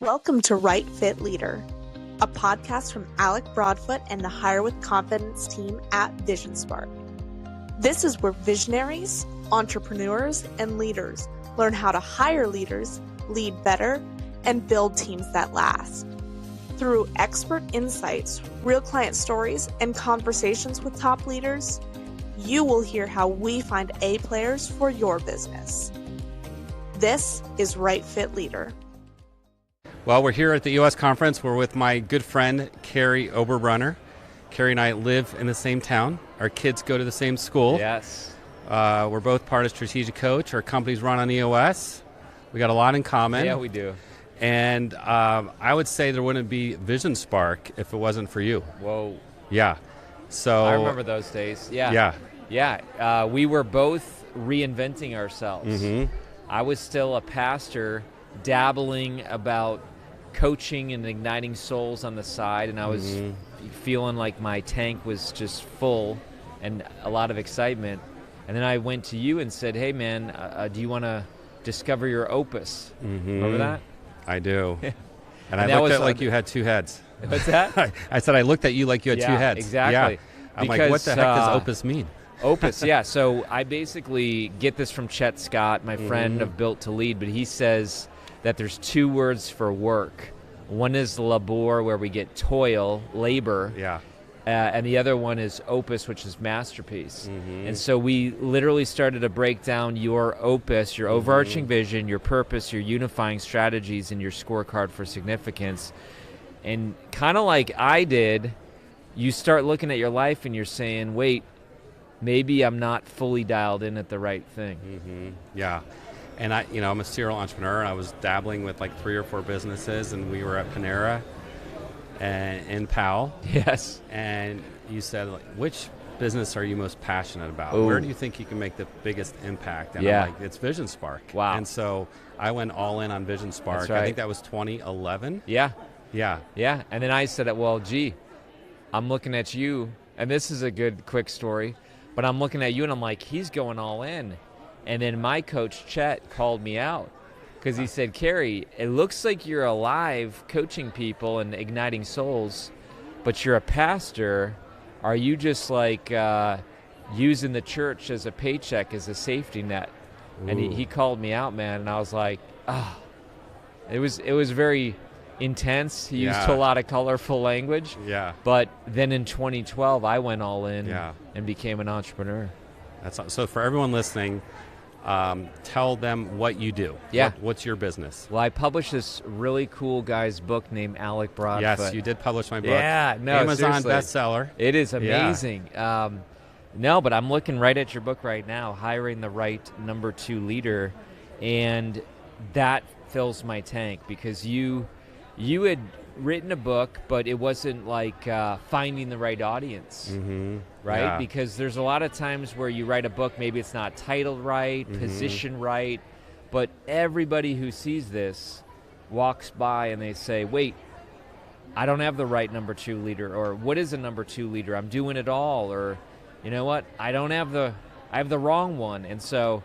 Welcome to Right Fit Leader, a podcast from Alec Broadfoot and the Hire with Confidence team at VisionSpark. This is where visionaries, entrepreneurs, and leaders learn how to hire leaders, lead better, and build teams that last. Through expert insights, real client stories, and conversations with top leaders, you will hear how we find A players for your business. This is Right Fit Leader. Well, we're here at the EOS Conference. We're with my good friend, Kary Oberbrunner. Kary and I live in the same town. Our kids go to the same school. Yes. We're both part of Strategic Coach. Our company's run on EOS. We got a lot in common. Yeah, we do. And I would say there wouldn't be VisionSpark if it wasn't for you. Whoa. Yeah. So I remember those days. Yeah. Yeah. We were both reinventing ourselves. Mm-hmm. I was still a pastor dabbling about coaching and igniting souls on the side, and I was feeling like my tank was just full and a lot of excitement. And then I went to you and said, hey man, do you want to discover your opus? Remember that? I do. And I that looked was at like you had two heads. What's that? I said I looked at you like you had two heads. Exactly. Yeah. I'm Because, like, what the heck does opus mean? Opus, yeah. So I basically get this from Chet Scott, my friend of Built to Lead, but he says that there's two words for work. One is labor, where we get toil, labor. Yeah. And the other one is opus, which is masterpiece. And so we literally started to break down your opus, your overarching vision, your purpose, your unifying strategies, and your scorecard for significance. And kind of like I did, you start looking at your life and you're saying, wait, maybe I'm not fully dialed in at the right thing. Yeah. And I'm a serial entrepreneur, and I was dabbling with like 3 or 4 businesses, and we were at Panera and in Powell. Yes. And you said, like, which business are you most passionate about? Ooh. Where do you think you can make the biggest impact? And Yeah. I'm like, it's VisionSpark. Wow. And so I went all in on VisionSpark. That's right. I think that was 2011. Yeah. Yeah. Yeah. And then I said, well, gee, I'm looking at you, and this is a good, quick story, but I'm looking at you, and I'm like, he's going all in. And then my coach, Chet, called me out because he said, Kary, it looks like you're alive coaching people and igniting souls, but you're a pastor. Are you just like using the church as a paycheck, as a safety net? Ooh. And he called me out, man, and I was like, it was very intense. He used a lot of colorful language. Yeah. But then in 2012, I went all in and became an entrepreneur. So for everyone listening, tell them what you do. Yeah. What's your business? Well, I published this really cool guy's book named Alec Broadfoot. Yes, you did publish my book. Yeah, no, Amazon seriously. bestseller. It is amazing. No, but I'm looking right at your book right now, Hiring the Right Number 2 Leader, and that fills my tank because you had written a book, but it wasn't like finding the right audience, right? Yeah. Because there's a lot of times where you write a book, maybe it's not titled right, positioned right, but everybody who sees this walks by and they say, wait, I don't have the right number 2 leader, or what is a number 2 leader? I'm doing it all, or you know what? I have the wrong one. And so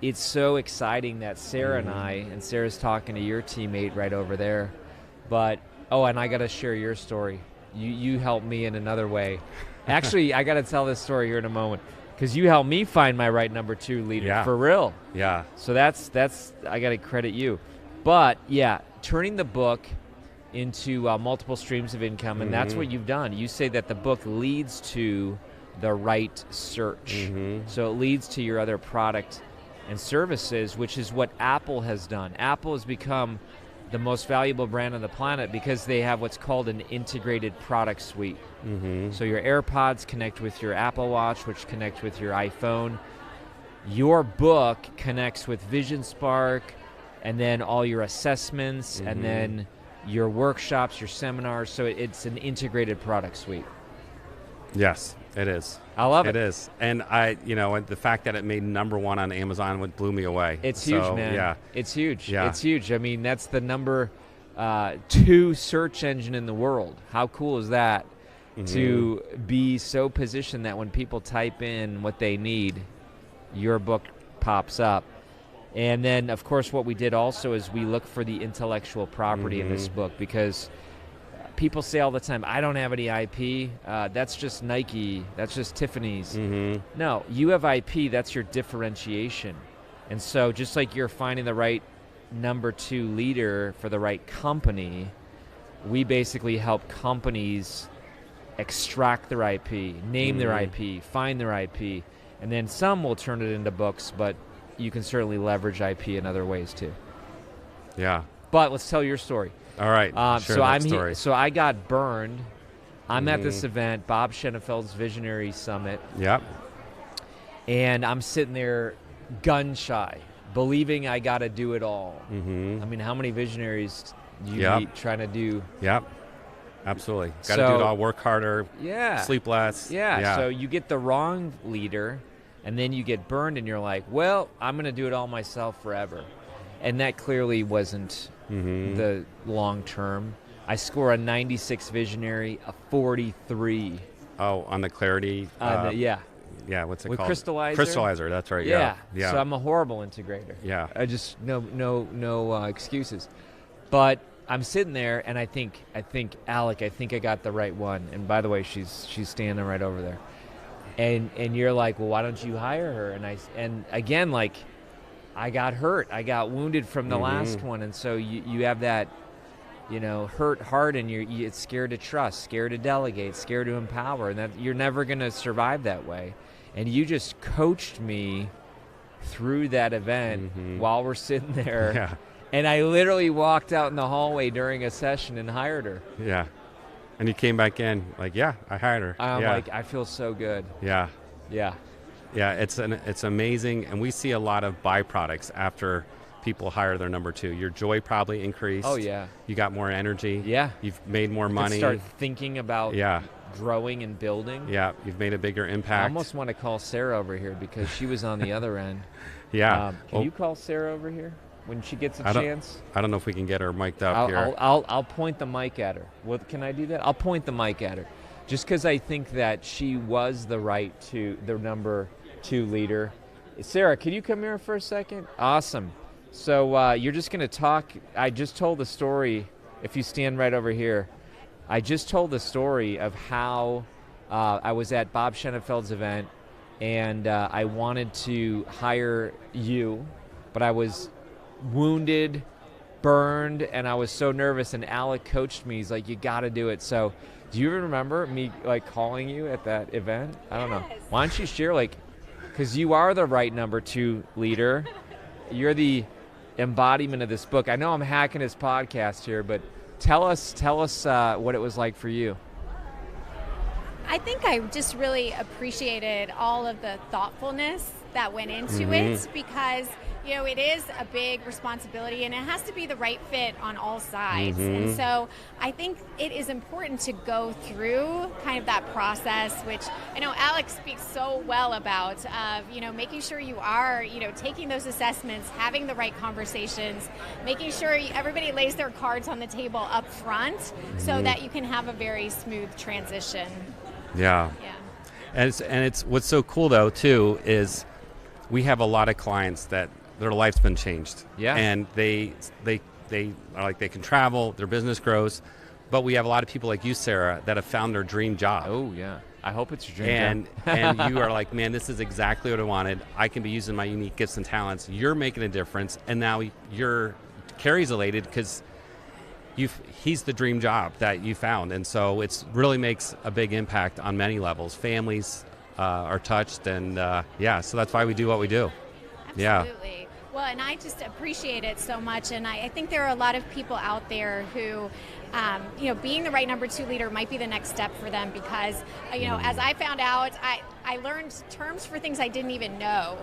it's so exciting that Sarah and Sarah's talking to your teammate right over there. But, and I got to share your story. You helped me in another way. Actually, I got to tell this story here in a moment because you helped me find my right number 2 leader, for real. Yeah. So that's I got to credit you. But, yeah, turning the book into multiple streams of income, and that's what you've done. You say that the book leads to the right search. So it leads to your other product and services, which is what Apple has done. Apple has become the most valuable brand on the planet because they have what's called an integrated product suite. So your AirPods connect with your Apple Watch, which connects with your iPhone. Your book connects with VisionSpark, and then all your assessments, and then your workshops, your seminars. So it's an integrated product suite. Yes, it is. I love it. It is. And and the fact that it made number 1 on Amazon blew me away. It's huge, man. Yeah. It's huge. Yeah. It's huge. I mean, that's the number 2 search engine in the world. How cool is that to be so positioned that when people type in what they need, your book pops up. And then, of course, what we did also is we look for the intellectual property in this book, because people say all the time, I don't have any IP. That's just Nike. That's just Tiffany's. No, you have IP. That's your differentiation. And so just like you're finding the right number 2 leader for the right company, we basically help companies extract their IP, name their IP, find their IP, and then some will turn it into books, but you can certainly leverage IP in other ways too. Yeah. But let's tell your story. All right. Share that story. So I got burned. I'm at this event, Bob Schoenfeld's Visionary Summit. Yep. And I'm sitting there gun-shy, believing I got to do it all. I mean, how many visionaries do you meet trying to do? Yep. Absolutely. Got to do it all, work harder, sleep less. Yeah. So you get the wrong leader, and then you get burned, and you're like, well, I'm going to do it all myself forever. And that clearly wasn't the long term. I score a 96 visionary, a 43. Oh, on the clarity? Yeah, what's it with called? Crystallizer. Crystallizer, that's right. Yeah. So I'm a horrible integrator. Yeah. I just no excuses. But I'm sitting there, and I think Alec, I think I got the right one. And by the way, she's standing right over there. And you're like, well, why don't you hire her? And again, like, I got hurt. I got wounded from the last one, and so you have that, hurt heart, and you're scared to trust, scared to delegate, scared to empower, and that you're never going to survive that way. And you just coached me through that event while we're sitting there. Yeah. And I literally walked out in the hallway during a session and hired her. Yeah. And you came back in like, yeah, I hired her. I'm like, I feel so good. Yeah. Yeah. Yeah, it's amazing, and we see a lot of byproducts after people hire their number 2. Your joy probably increased. Oh, yeah. You got more energy. Yeah. You've made more money. Start thinking about growing and building. Yeah, you've made a bigger impact. I almost want to call Sarah over here because she was on the other end. Yeah. Can you call Sarah over here when she gets a chance? I don't know if we can get her mic'd up here. I'll point the mic at her. Can I do that? I'll point the mic at her. Just because I think that she was the number 2 leader. Sarah, can you come here for a second? Awesome. So you're just going to talk. I just told the story, if you stand right over here. I just told the story of how I was at Bob Schoenfeld's event, and I wanted to hire you, but I was wounded, burned, and I was so nervous, and Alec coached me. He's like, you got to do it. So do you remember me calling you at that event? I don't know. Why don't you share, because you are the right number 2 leader. You're the embodiment of this book. I know I'm hacking his podcast here, but tell us what it was like for you. I think I just really appreciated all of the thoughtfulness that went into it, because it is a big responsibility, and it has to be the right fit on all sides. And so I think it is important to go through kind of that process, which I know Alex speaks so well about, of, making sure you are, taking those assessments, having the right conversations, making sure everybody lays their cards on the table up front so that you can have a very smooth transition. Yeah. And it's what's so cool though too is we have a lot of clients that their life's been changed. Yeah. And they are like, they can travel, their business grows, but we have a lot of people like you, Sarah, that have found their dream job. Oh yeah. I hope it's your dream job. And you are like, man, this is exactly what I wanted. I can be using my unique gifts and talents. You're making a difference, and now Kary's elated because he's the dream job that you found, and so it's really makes a big impact on many levels. Families are touched, and so that's why we do what we do. Absolutely. Yeah. Well, and I just appreciate it so much, and I think there are a lot of people out there who, being the right number 2 leader might be the next step for them because, as I found out, I learned terms for things I didn't even know.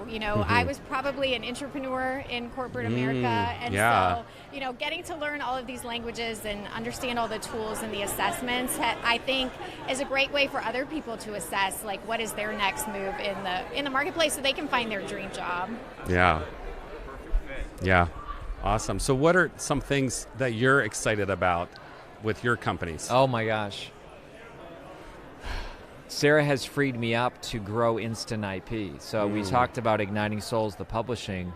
I was probably an entrepreneur in corporate America, and so, getting to learn all of these languages and understand all the tools and the assessments, I think, is a great way for other people to assess, what is their next move in the marketplace so they can find their dream job. Yeah. Yeah. Awesome. So what are some things that you're excited about with your companies? Oh my gosh. Sarah has freed me up to grow instant IP. So we talked about Igniting Souls, the publishing,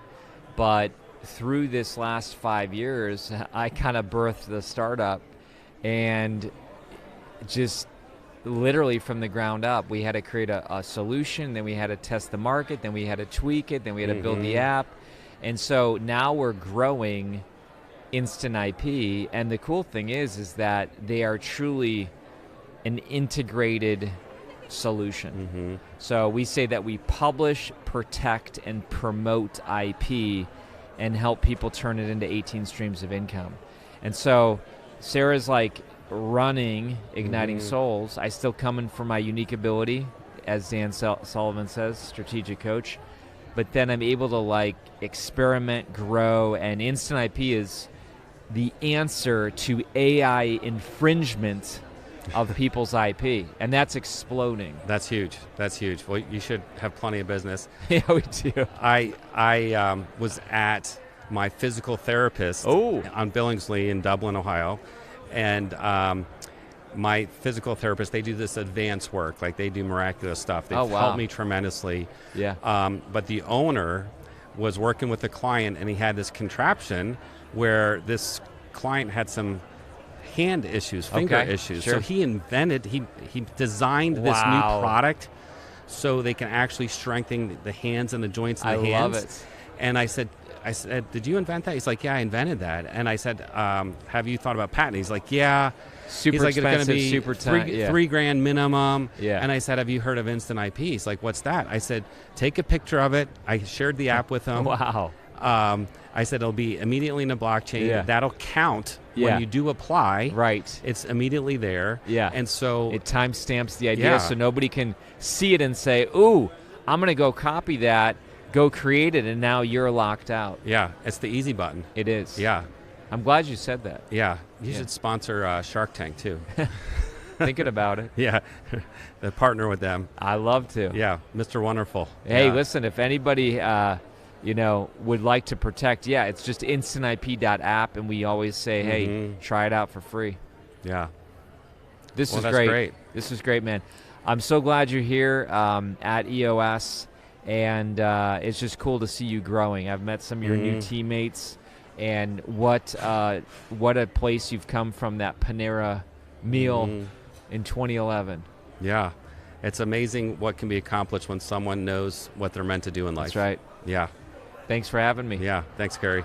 But through this last 5 years, I kind of birthed the startup, and just literally from the ground up, we had to create a solution, then we had to test the market, then we had to tweak it, then we had to build the app. And so now we're growing Instant IP, and the cool thing is that they are truly an integrated solution. So we say that we publish, protect, and promote IP and help people turn it into 18 streams of income. And so Sarah's like running Igniting Souls. I still come in for my unique ability, as Dan Sullivan says, strategic coach. But then I'm able to like experiment, grow, and Instant IP is the answer to AI infringement of people's IP, and that's exploding. That's huge. That's huge. Well, you should have plenty of business. Yeah, we do. I was at my physical therapist on Billingsley in Dublin, Ohio, and my physical therapist, they do this advanced work, like they do miraculous stuff. They've helped me tremendously. Yeah. But the owner was working with a client, and he had this contraption where this client had some hand issues, finger issues. Sure. So he designed this new product so they can actually strengthen the hands and the joints in the hands. I love it. And I said, did you invent that? He's like, yeah, I invented that. And I said, have you thought about patent? He's like, yeah. Super He's like, expensive, it's going to be $3,000 minimum. Yeah. And I said, have you heard of Instant IP? He's like, what's that? I said, take a picture of it. I shared the app with him. Wow. I said, it'll be immediately in the blockchain. Yeah. That'll count when you do apply. Right. It's immediately there. Yeah. And so it timestamps the idea so nobody can see it and say, ooh, I'm going to go copy that, go create it, and now you're locked out. Yeah. It's the easy button. It is. Yeah. I'm glad you said that. Yeah. You should sponsor Shark Tank, too. Thinking about it. Yeah. Partner with them. I love to. Yeah. Mr. Wonderful. Hey, listen, if anybody would like to protect, it's just instantip.app, and we always say, hey, try it out for free. Yeah. This is great. This is great, man. I'm so glad you're here at EOS, and it's just cool to see you growing. I've met some of your new teammates, and what a place you've come from, that Panera meal in 2011. Yeah. It's amazing what can be accomplished when someone knows what they're meant to do in life. That's right. Yeah. Thanks for having me. Yeah. Thanks, Kary.